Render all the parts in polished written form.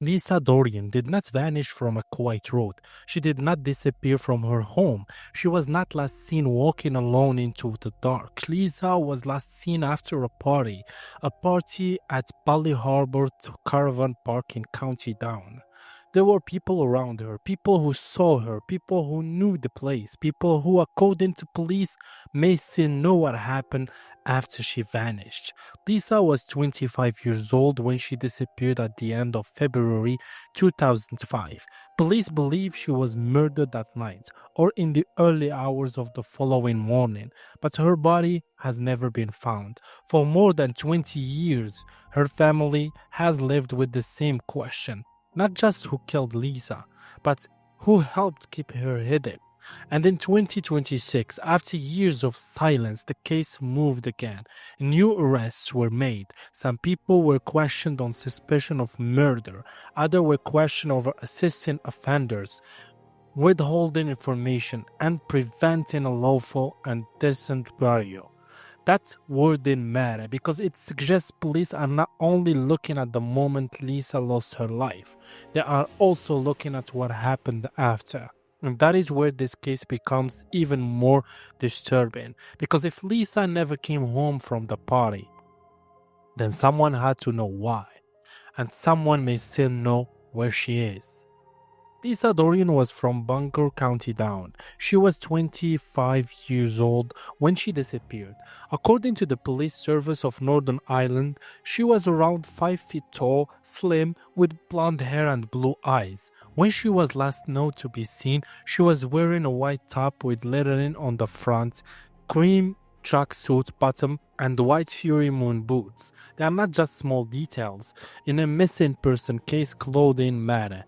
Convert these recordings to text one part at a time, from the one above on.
Lisa Dorrian did not vanish from a quiet road. She did not disappear from her home. She was not last seen walking alone into the dark. Lisa was last seen after a party at Ballyhalbert Caravan Park in County Down. There were people around her, people who saw her, people who knew the place, people who, according to police, may still know what happened after she vanished. Lisa was 25 years old when she disappeared at the end of February 2005. Police believe she was murdered that night or in the early hours of the following morning, but her body has never been found. For more than 20 years, her family has lived with the same question. Not just who killed Lisa, but who helped keep her hidden. And in 2026, after years of silence, the case moved again. New arrests were made. Some people were questioned on suspicion of murder. Others were questioned over assisting offenders, withholding information, and preventing a lawful and decent burial. That word didn't matter because it suggests police are not only looking at the moment Lisa lost her life, they are also looking at what happened after. And that is where this case becomes even more disturbing. Because if Lisa never came home from the party, then someone had to know why. And someone may still know where she is. Lisa Dorrian was from Bangor, County Down. She was 25 years old when she disappeared. According to the police service of Northern Ireland, she was around 5 feet tall, slim, with blonde hair and blue eyes. When she was last known to be seen, she was wearing a white top with lettering on the front, cream tracksuit bottom, and white Fury Moon boots. They are not just small details. In a missing person case, clothing matter.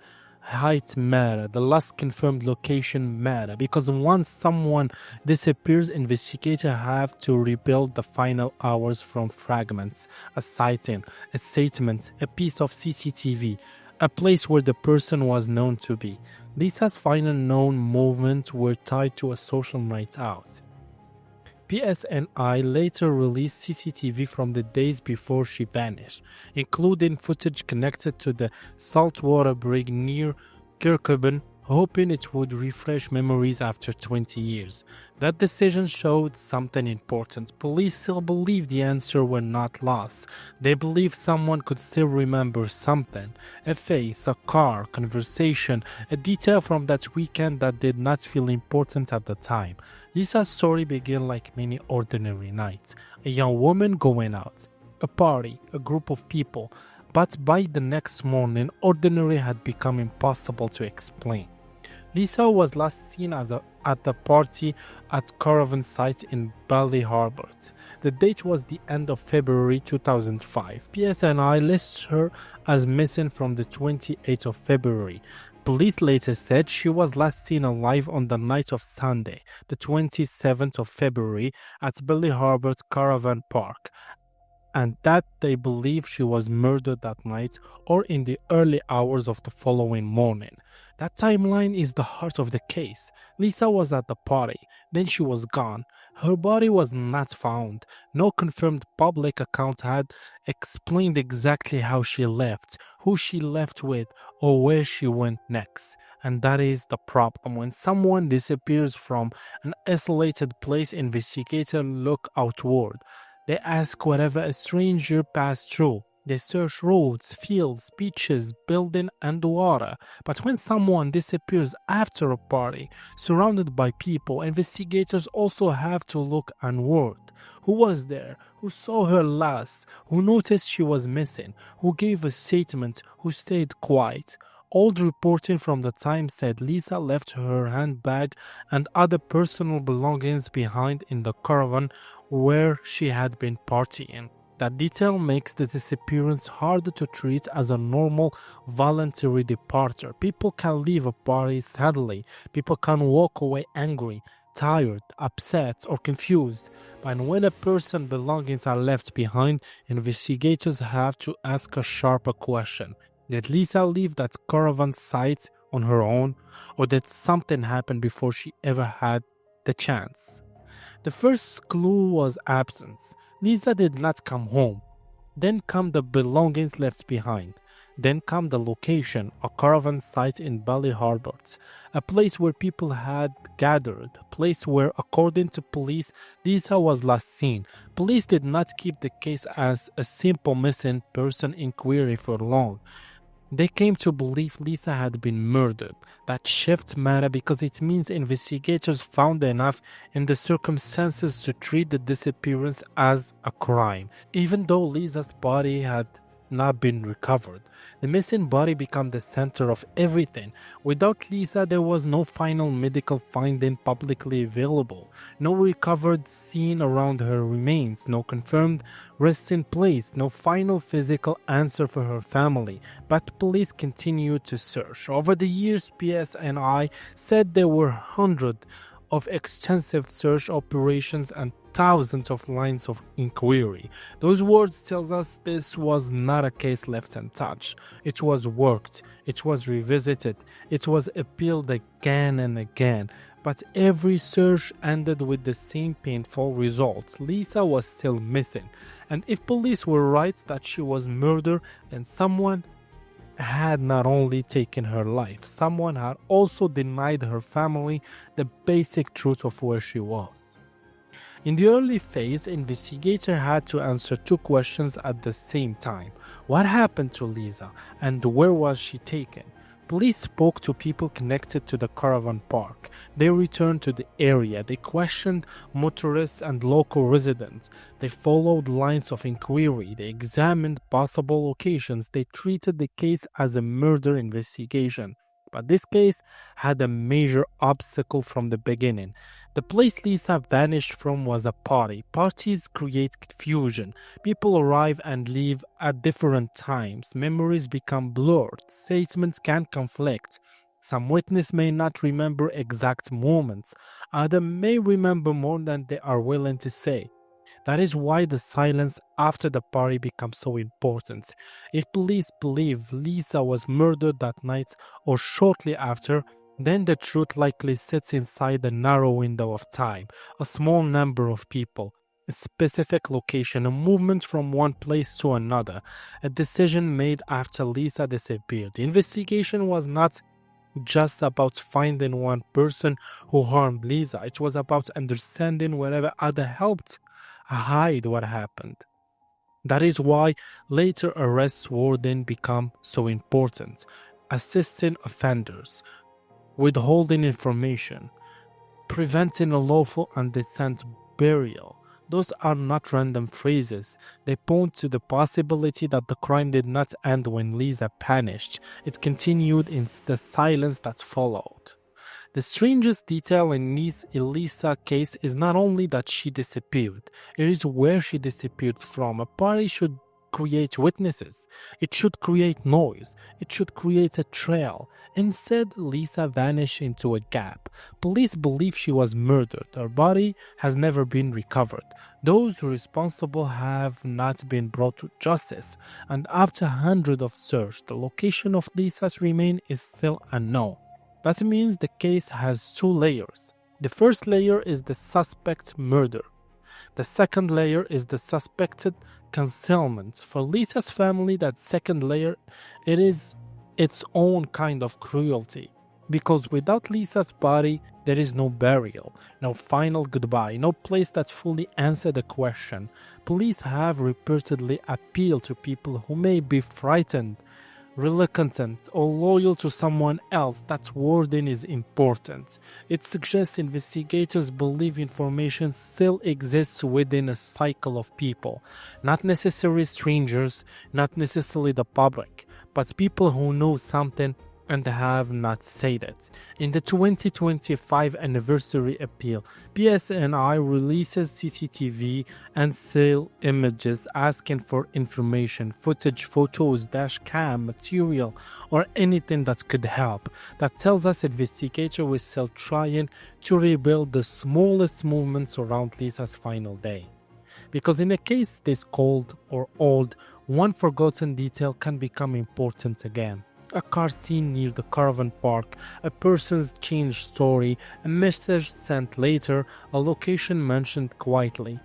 Height matter, the last confirmed location matter, because once someone disappears, investigators have to rebuild the final hours from fragments, a sighting, a statement, a piece of CCTV, a place where the person was known to be. Lisa's final known movements were tied to a social night out. PSNI later released CCTV from the days before she vanished, including footage connected to the saltwater brig near Kirkcaldy, hoping it would refresh memories after 20 years. That decision showed something important. Police still believe the answers were not lost. They believe someone could still remember something. A face, a car, conversation, a detail from that weekend that did not feel important at the time. Lisa's story began like many ordinary nights. A young woman going out, a party, a group of people. But by the next morning, ordinary had become impossible to explain. Lisa was last seen at the party at Caravan site in Ballyhalbert. The date was the end of February 2005. PSNI lists her as missing from the 28th of February. Police later said she was last seen alive on the night of Sunday, the 27th of February, at Ballyhalbert Caravan Park, and that they believe she was murdered that night or in the early hours of the following morning. That timeline is the heart of the case. Lisa was at the party, then she was gone. Her body was not found. No confirmed public account had explained exactly how she left, who she left with, or where she went next. And that is the problem. When someone disappears from an isolated place, investigators look outward. They ask wherever a stranger passed through. They search roads, fields, beaches, buildings, and water. But when someone disappears after a party, surrounded by people, investigators also have to look inward. Who was there? Who saw her last? Who noticed she was missing? Who gave a statement? Who stayed quiet? Old reporting from the time said Lisa left her handbag and other personal belongings behind in the caravan where she had been partying. That detail makes the disappearance harder to treat as a normal voluntary departure. People can leave a party suddenly. People can walk away angry, tired, upset, or confused. But when a person's belongings are left behind, investigators have to ask a sharper question. Did Lisa leave that caravan site on her own, or did something happen before she ever had the chance? The first clue was absence. Lisa did not come home. Then come the belongings left behind. Then come the location, a caravan site in Ballyhalbert, a place where people had gathered, a place where, according to police, Lisa was last seen. Police did not keep the case as a simple missing person inquiry for long. They came to believe Lisa had been murdered. That shift mattered because it means investigators found enough in the circumstances to treat the disappearance as a crime. Even though Lisa's body had not been recovered, the missing body became the center of everything. Without Lisa, there was no final medical finding publicly available, no recovered scene around her remains, no confirmed resting place, no final physical answer for her family. But police continued to search. Over the years, PSNI said there were hundreds of extensive search operations and thousands of lines of inquiry. Those words tells us this was not a case left untouched. It was worked, it was revisited, it was appealed again and again. But every search ended with the same painful results. Lisa was still missing. And if police were right that she was murdered, then someone had not only taken her life, someone had also denied her family the basic truth of where she was. In the early phase, investigators had to answer two questions at the same time. What happened to Lisa, and where was she taken? Police spoke to people connected to the caravan park. They returned to the area. They questioned motorists and local residents. They followed lines of inquiry. They examined possible locations. They treated the case as a murder investigation. But this case had a major obstacle from the beginning. The place Lisa vanished from was a party. Parties create confusion. People arrive and leave at different times. Memories become blurred. Statements can conflict. Some witnesses may not remember exact moments. Others may remember more than they are willing to say. That is why the silence after the party becomes so important. If police believe Lisa was murdered that night or shortly after, then the truth likely sits inside a narrow window of time, a small number of people, a specific location, a movement from one place to another, a decision made after Lisa disappeared. The investigation was not just about finding one person who harmed Lisa. It was about understanding whatever other helped hide what happened. That is why later arrests then become so important. Assisting offenders, withholding information, preventing a lawful and decent burial. Those are not random phrases. They point to the possibility that the crime did not end when Lisa vanished. It continued in the silence that followed. The strangest detail in Lisa's case is not only that she disappeared, it is where she disappeared from. A party should create witnesses. It should create noise. It should create a trail. Instead, Lisa vanished into a gap. Police believe she was murdered. Her body has never been recovered. Those responsible have not been brought to justice. And after hundreds of search, the location of Lisa's remains is still unknown. That means the case has two layers. The first layer is the suspect murder. The second layer is the suspected concealment. For Lisa's family, that second layer, it is its own kind of cruelty. Because without Lisa's body, there is no burial, no final goodbye, no place that fully answers the question. Police have repeatedly appealed to people who may be frightened, reluctant, or loyal to someone else. That wording is important. It suggests investigators believe information still exists within a cycle of people, not necessarily strangers, not necessarily the public, but people who know something and have not said it. In the 2025 anniversary appeal, PSNI releases CCTV and still images asking for information, footage, photos, dash cam, material, or anything that could help. That tells us investigators were still trying to rebuild the smallest moments around Lisa's final day. Because in a case this cold or old, one forgotten detail can become important again. A car seen near the caravan park, a person's changed story, a message sent later, a location mentioned quietly.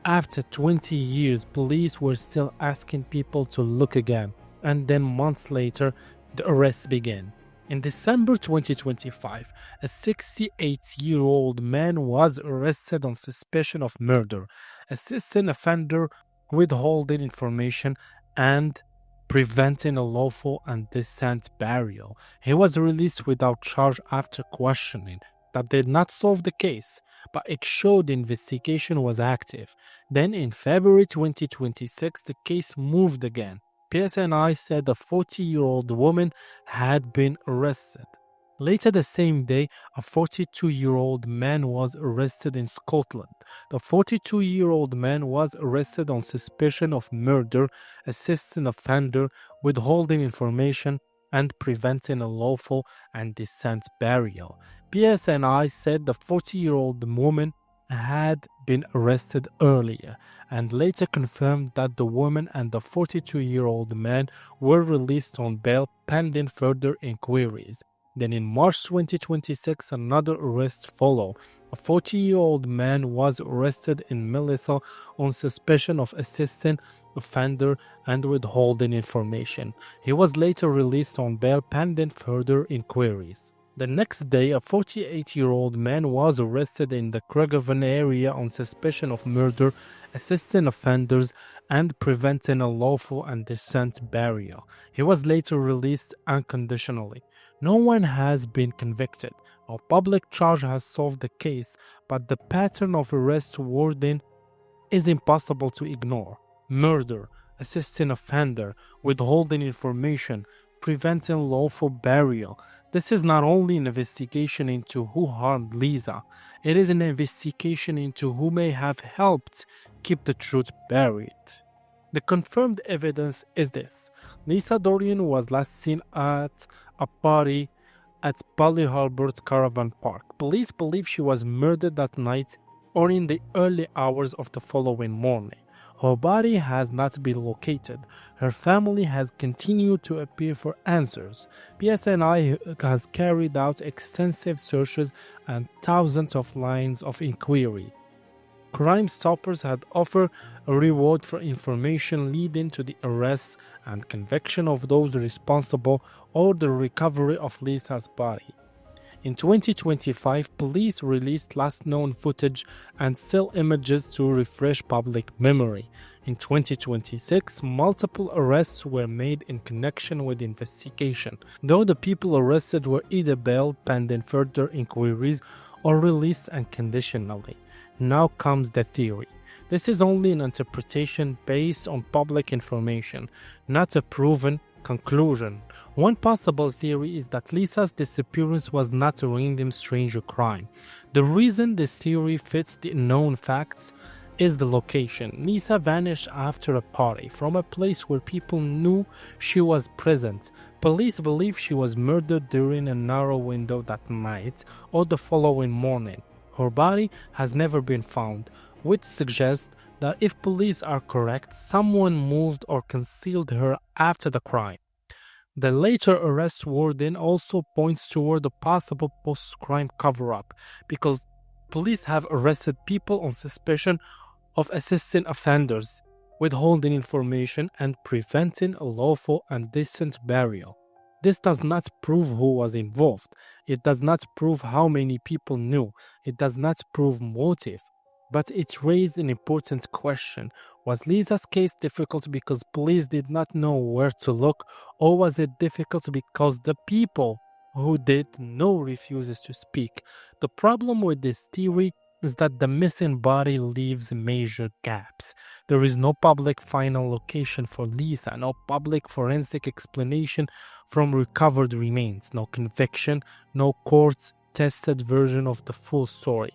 After 20 years, police were still asking people to look again. and then months later, the arrests began. In December 2025, a 68-year-old man was arrested on suspicion of murder, assisting offender, withholding information, and preventing a lawful and decent burial. He was released without charge after questioning. That did not solve the case, but it showed the investigation was active. Then in February 2026, the case moved again. PSNI said the 40-year-old woman had been arrested. Later the same day, a 42-year-old man was arrested in Scotland. The 42-year-old man was arrested on suspicion of murder, assisting offender, withholding information, and preventing a lawful and decent burial. PSNI said the 40-year-old woman had been arrested earlier and later confirmed that the woman and the 42-year-old man were released on bail pending further inquiries. Then in March 2026, another arrest followed. A 40-year-old man was arrested in Melissa on suspicion of assisting offender and withholding information. He was later released on bail pending further inquiries. The next day, a 48-year-old man was arrested in the Craigavon area on suspicion of murder, assisting offenders, and preventing a lawful and decent burial. He was later released unconditionally. No one has been convicted. No public charge has solved the case, but the pattern of arrest wording is impossible to ignore. Murder, assisting offender, withholding information, preventing lawful burial. This is not only an investigation into who harmed Lisa, it is an investigation into who may have helped keep the truth buried. The confirmed evidence is this. Lisa Dorrian was last seen at a party at Ballyhalbert Caravan Park. Police believe she was murdered that night or in the early hours of the following morning. Her body has not been located. Her family has continued to appeal for answers. PSNI has carried out extensive searches and thousands of lines of inquiry. Crime Stoppers had offered a reward for information leading to the arrest and conviction of those responsible or the recovery of Lisa's body. In 2025, police released last known footage and still images to refresh public memory. In 2026, multiple arrests were made in connection with the investigation, though the people arrested were either bailed pending further inquiries or released unconditionally. Now comes the theory. This is only an interpretation based on public information, not a proven conclusion. One possible theory is that Lisa's disappearance was not a random stranger crime. The reason this theory fits the known facts is the location. Lisa vanished after a party from a place where people knew she was present. Police believe she was murdered during a narrow window that night or the following morning. Her body has never been found, which suggests that if police are correct, someone moved or concealed her after the crime. The later arrest wording also points toward a possible post-crime cover-up, because police have arrested people on suspicion of assisting offenders, withholding information, and preventing a lawful and decent burial. This does not prove who was involved. It does not prove how many people knew. It does not prove motive. But it raised an important question. Was Lisa's case difficult because police did not know where to look, or was it difficult because the people who did know refuses to speak? The problem with this theory is that the missing body leaves major gaps. There is no public final location for Lisa, no public forensic explanation from recovered remains, no conviction, no court-tested version of the full story.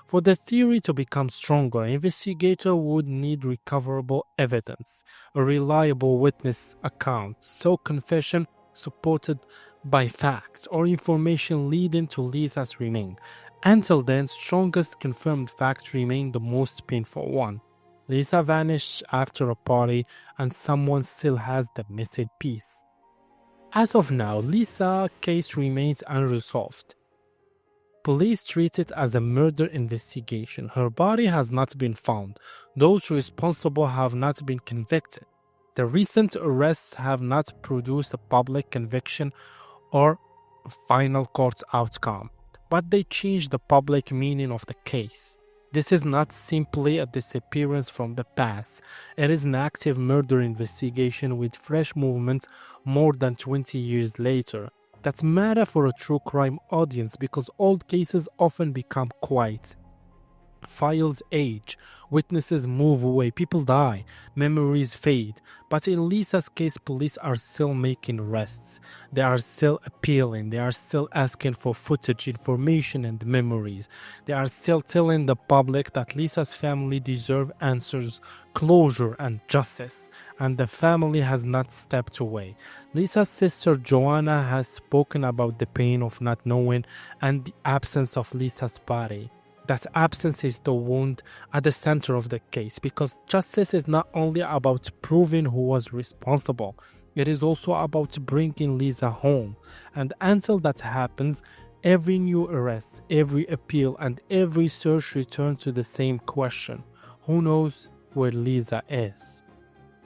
For the theory to become stronger, an investigator would need recoverable evidence, a reliable witness account, so confession supported by facts, or information leading to Lisa's remains. Until then, strongest confirmed fact remained the most painful one. Lisa vanished after a party and someone still has the missing piece. As of now, Lisa's case remains unresolved. Police treat it as a murder investigation. Her body has not been found. Those responsible have not been convicted. The recent arrests have not produced a public conviction or a final court outcome, but they change the public meaning of the case. This is not simply a disappearance from the past. It is an active murder investigation with fresh movements more than 20 years later. That's matter for a true crime audience because old cases often become quiet. Files age, witnesses move away, people die, memories fade. But in Lisa's case, police are still making arrests. They are still appealing. They are still asking for footage, information, and memories. They are still telling the public that Lisa's family deserve answers, closure, and justice. And the family has not stepped away. Lisa's sister Joanna has spoken about the pain of not knowing and the absence of Lisa's body. That absence is the wound at the center of the case because justice is not only about proving who was responsible, it is also about bringing Lisa home. And until that happens, every new arrest, every appeal, and every search return to the same question: who knows where Lisa is?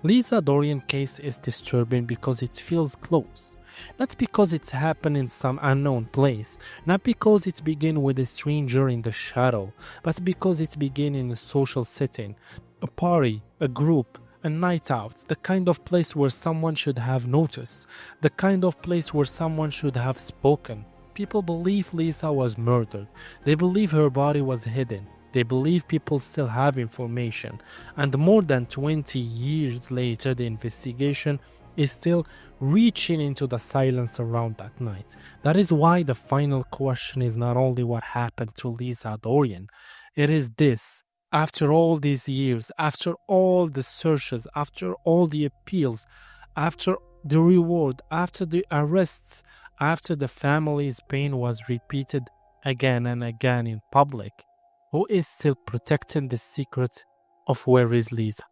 Lisa Dorrian case is disturbing because it feels close. Not because it's happened in some unknown place, not because it began with a stranger in the shadow, but because it began in a social setting, a party, a group, a night out, the kind of place where someone should have noticed, the kind of place where someone should have spoken. People believe Lisa was murdered. They believe her body was hidden. They believe people still have information. And more than 20 years later, the investigation is still reaching into the silence around that night. That is why the final question is not only what happened to Lisa Dorrian. It is this: after all these years, after all the searches, after all the appeals, after the reward, after the arrests, after the family's pain was repeated again and again in public, who is still protecting the secret of where is Lisa?